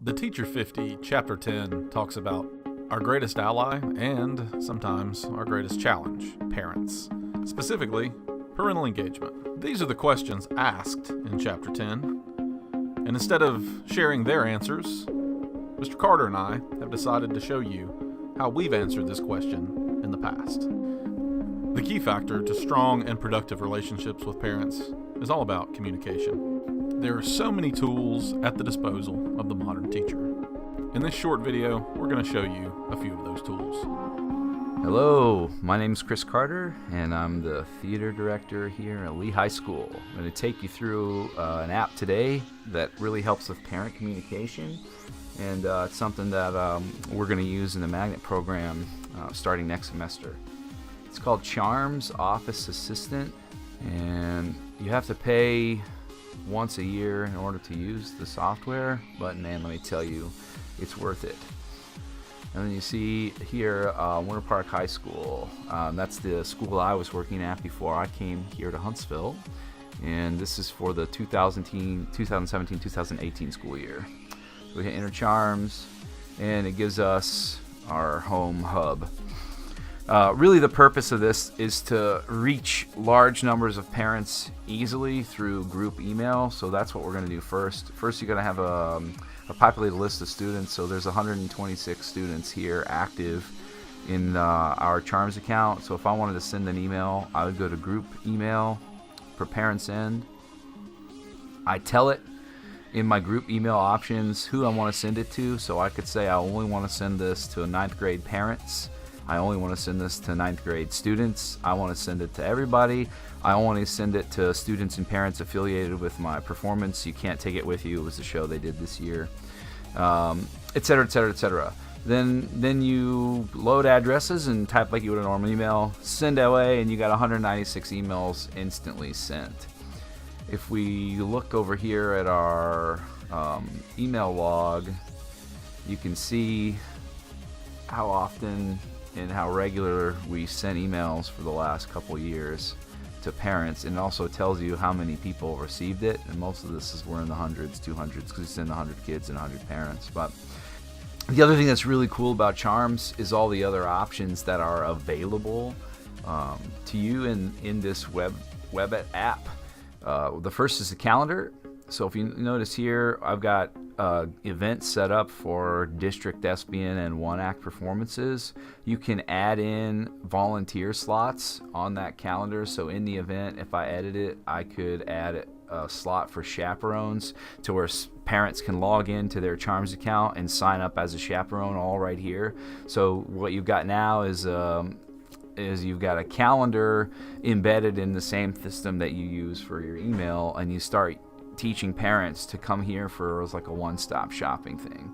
The Teacher 50, Chapter 10, talks about our greatest ally and sometimes our greatest challenge, parents. Specifically, parental engagement. These are the questions asked in Chapter 10. And instead of sharing their answers, Mr. Carter and I have decided to show you how we've answered this question in the past. The key factor to strong and productive relationships with parents is all about communication. There are so many tools at the disposal of the modern teacher. In this short video, we're going to show you a few of those tools. Hello, my name is Chris Carter, and I'm the theater director here at Lee High School. I'm going to take you through an app today that really helps with parent communication, and it's something that we're going to use in the magnet program starting next semester. It's called Charms Office Assistant, and you have to pay once a year in order to use the software, but man, let me tell you, it's worth it. And then you see here, Winter Park High School. That's the school I was working at before I came here to Huntsville, and this is for the 2017-2018 school year. So we hit Enter Charms, and it gives us our home hub. Really, the purpose of this is to reach large numbers of parents easily through group email. So that's what we're going to do first. First, you're going to have a populated list of students. So there's 126 students here active in our Charms account. So if I wanted to send an email, I would go to group email, prepare and send. I tell it in my group email options who I want to send it to. So I could say I only want to send this to 9th grade parents. I only want to send this to 9th grade students. I want to send it to everybody. I only send it to students and parents affiliated with my performance. You can't take it with you. It was the show they did this year, etc., etc., etc. Then you load addresses and type like you would a normal email, send away, and you got 196 emails instantly sent. If we look over here at our email log, you can see how often and how regular we sent emails for the last couple years to parents, and it also tells you how many people received it, and most of this is we're in the hundreds, 200s, because we send 100 kids and 100 parents. But the other thing that's really cool about Charms is all the other options that are available to you in this web app. The first is the calendar. So if you notice here, I've got events set up for district thespian and one-act performances. You can add in volunteer slots on that calendar. So in the event, if I edit it, I could add a slot for chaperones to where parents can log into their Charms account and sign up as a chaperone all right here. So what you've got now is you've got a calendar embedded in the same system that you use for your email, and you start teaching parents to come here for like a one-stop shopping thing.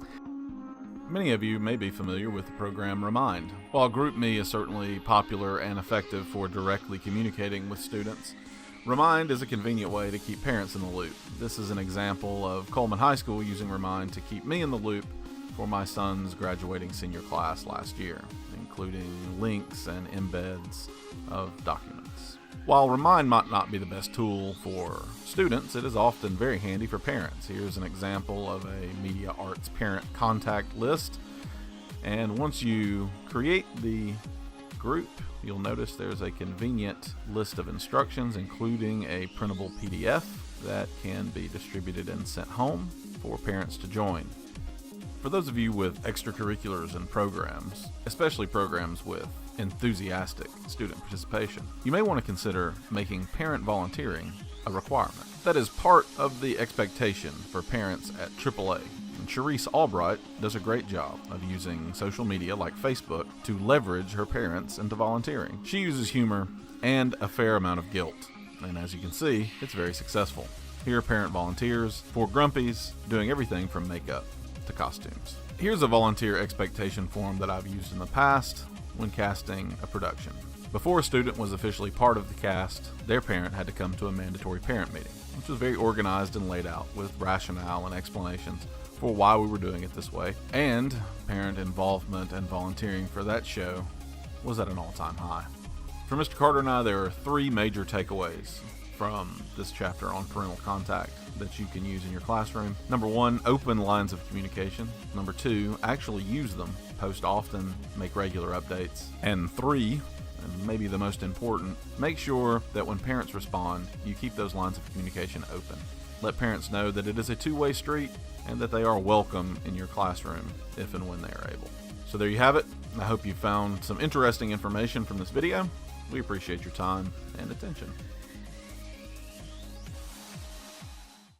Many of you may be familiar with the program Remind. While GroupMe is certainly popular and effective for directly communicating with students, Remind is a convenient way to keep parents in the loop. This is an example of Coleman High School using Remind to keep me in the loop for my son's graduating senior class last year, including links and embeds of documents. While Remind might not be the best tool for students, it is often very handy for parents. Here's an example of a Media Arts parent contact list. And once you create the group, you'll notice there's a convenient list of instructions, including a printable PDF that can be distributed and sent home for parents to join. For those of you with extracurriculars and programs, especially programs with enthusiastic student participation, you may want to consider making parent volunteering a requirement. That is part of the expectation for parents at AAA. And Charisse Albright does a great job of using social media like Facebook to leverage her parents into volunteering. She uses humor and a fair amount of guilt, and as you can see, it's very successful. Here are parent volunteers, 4 grumpies, doing everything from makeup to costumes. Here's a volunteer expectation form that I've used in the past when casting a production. Before a student was officially part of the cast, their parent had to come to a mandatory parent meeting, which was very organized and laid out with rationale and explanations for why we were doing it this way, and parent involvement and volunteering for that show was at an all-time high. For Mr. Carter and I, there are 3 major takeaways from this chapter on parental contact that you can use in your classroom. Number 1, open lines of communication. Number 2, actually use them. Post often, make regular updates. And 3, and maybe the most important, make sure that when parents respond, you keep those lines of communication open. Let parents know that it is a two-way street and that they are welcome in your classroom if and when they are able. So there you have it. I hope you found some interesting information from this video. We appreciate your time and attention.